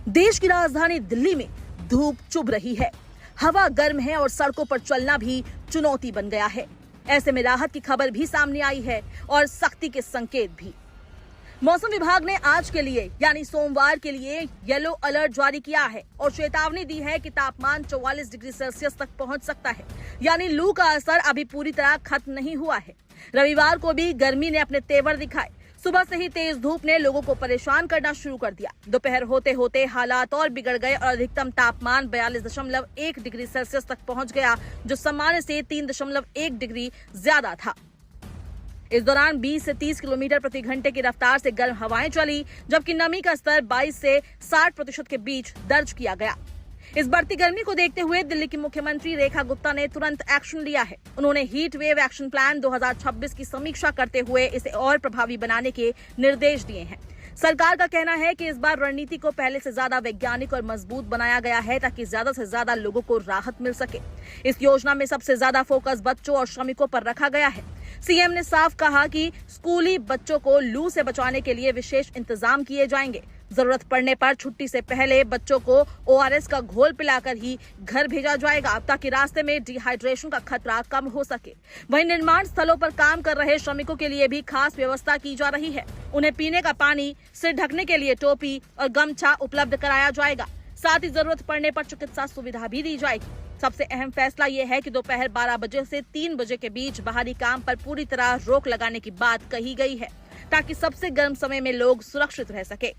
देश की राजधानी दिल्ली में धूप चुभ रही है, हवा गर्म है और सड़कों पर चलना भी चुनौती बन गया है। ऐसे में राहत की खबर भी सामने आई है और सख्ती के संकेत भी। मौसम विभाग ने आज के लिए यानी सोमवार के लिए येलो अलर्ट जारी किया है और चेतावनी दी है कि तापमान 44 डिग्री सेल्सियस तक पहुंच सकता है, यानी लू का असर अभी पूरी तरह खत्म नहीं हुआ है। रविवार को भी गर्मी ने अपने तेवर दिखाए। सुबह से ही तेज धूप ने लोगों को परेशान करना शुरू कर दिया। दोपहर होते होते हालात और बिगड़ गए और अधिकतम तापमान 42.1 डिग्री सेल्सियस तक पहुंच गया, जो सामान्य से 3.1 डिग्री ज्यादा था। इस दौरान 20 से 30 किलोमीटर प्रति घंटे की रफ्तार से गर्म हवाएं चली, जबकि नमी का स्तर 22 से 60% के बीच दर्ज किया गया। इस बढ़ती गर्मी को देखते हुए दिल्ली की मुख्यमंत्री रेखा गुप्ता ने तुरंत एक्शन लिया है। उन्होंने हीट वेव एक्शन प्लान 2026 की समीक्षा करते हुए इसे और प्रभावी बनाने के निर्देश दिए हैं। सरकार का कहना है कि इस बार रणनीति को पहले से ज्यादा वैज्ञानिक और मजबूत बनाया गया है ताकि ज्यादा से ज्यादा लोगों को राहत मिल सके। इस योजना में सबसे ज्यादा फोकस बच्चों और श्रमिकों पर रखा गया है। सीएम ने साफ कहा कि स्कूली बच्चों को लू से बचाने के लिए विशेष इंतजाम किए जाएंगे। जरूरत पड़ने पर छुट्टी से पहले बच्चों को ORS का घोल पिलाकर ही घर भेजा जाएगा, ताकि रास्ते में डिहाइड्रेशन का खतरा कम हो सके। वहीं निर्माण स्थलों पर काम कर रहे श्रमिकों के लिए भी खास व्यवस्था की जा रही है। उन्हें पीने का पानी, सिर ढकने के लिए टोपी और गमछा उपलब्ध कराया जाएगा। साथ ही जरूरत पड़ने पर चिकित्सा सुविधा भी दी जाएगी। सबसे अहम फैसला ये है कि दोपहर 12 बजे से 3 बजे के बीच बाहरी काम पर पूरी तरह रोक लगाने की बात कही गई है, ताकि सबसे गर्म समय में लोग सुरक्षित रह सके।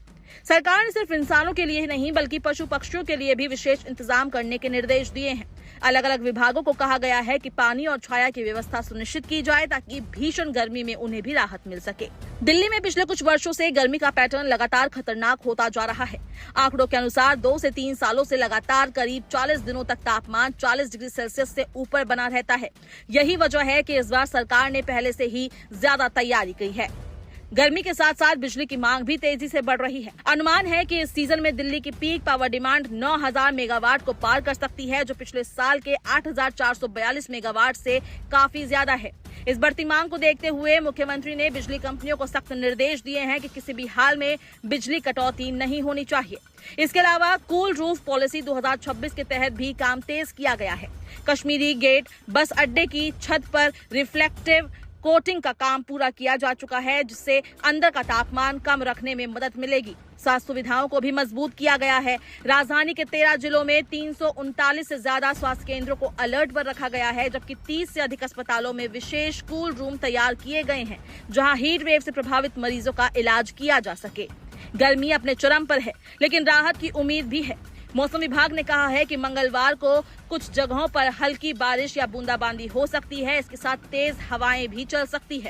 सरकार ने सिर्फ इंसानों के लिए ही नहीं बल्कि पशु पक्षियों के लिए भी विशेष इंतजाम करने के निर्देश दिए हैं। अलग अलग विभागों को कहा गया है कि पानी और छाया की व्यवस्था सुनिश्चित की जाए, ताकि भीषण गर्मी में उन्हें भी राहत मिल सके। दिल्ली में पिछले कुछ वर्षों से गर्मी का पैटर्न लगातार खतरनाक होता जा रहा है। आंकड़ों के अनुसार 2 से 3 सालों से लगातार करीब 40 दिनों तक तापमान 40 डिग्री सेल्सियस से ऊपर बना रहता है। यही वजह है कि इस बार सरकार ने पहले से ही ज्यादा तैयारी की है। गर्मी के साथ साथ बिजली की मांग भी तेजी से बढ़ रही है। अनुमान है कि इस सीजन में दिल्ली की पीक पावर डिमांड 9000 मेगावाट को पार कर सकती है, जो पिछले साल के 8442 मेगावाट से काफी ज्यादा है। इस बढ़ती मांग को देखते हुए मुख्यमंत्री ने बिजली कंपनियों को सख्त निर्देश दिए हैं कि किसी भी हाल में बिजली कटौती नहीं होनी चाहिए। इसके अलावा कूल रूफ पॉलिसी 2026 के तहत भी काम तेज किया गया है। कश्मीरी गेट बस अड्डे की छत पर रिफ्लेक्टिव कोटिंग का काम पूरा किया जा चुका है, जिससे अंदर का तापमान कम रखने में मदद मिलेगी। स्वास्थ्य सुविधाओं को भी मजबूत किया गया है। राजधानी के 13 जिलों में 339 से ज्यादा स्वास्थ्य केंद्रों को अलर्ट पर रखा गया है, जबकि 30 से अधिक अस्पतालों में विशेष कूल रूम तैयार किए गए हैं, जहां हीट वेव से प्रभावित मरीजों का इलाज किया जा सके। गर्मी अपने चरम पर है, लेकिन राहत की उम्मीद भी है। मौसम विभाग ने कहा है कि मंगलवार को कुछ जगहों पर हल्की बारिश या बूंदाबांदी हो सकती है। इसके साथ तेज हवाएं भी चल सकती है।